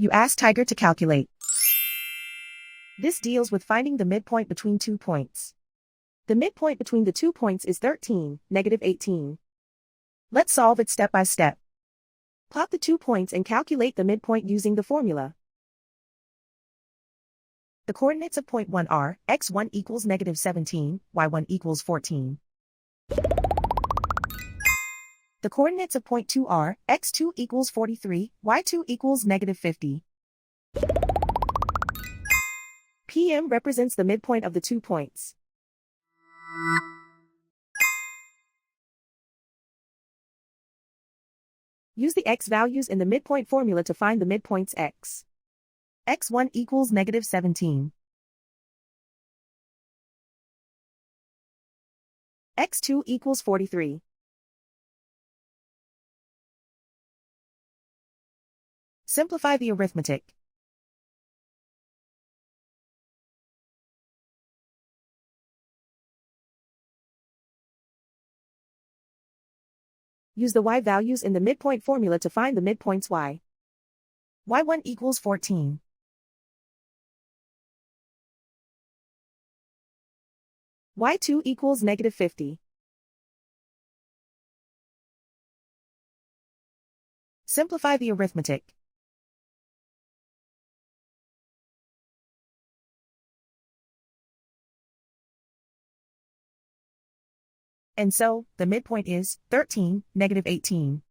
You ask Tiger to calculate. This deals with finding the midpoint between 2 points. The midpoint between the 2 points is 13, -18. Let's solve it step by step. Plot the 2 points and calculate the midpoint using the formula. The coordinates of point 1 are, x1 equals -17, y1 equals 14. The coordinates of point 2 are, x2 equals 43, y2 equals -50. PM represents the midpoint of the 2 points. Use the x values in the midpoint formula to find the midpoints x. x1 equals -17. x2 equals 43. Simplify the arithmetic. Use the y values in the midpoint formula to find the midpoints y. y1 equals 14. y2 equals -50. Simplify the arithmetic. And so, the midpoint is 13, -18.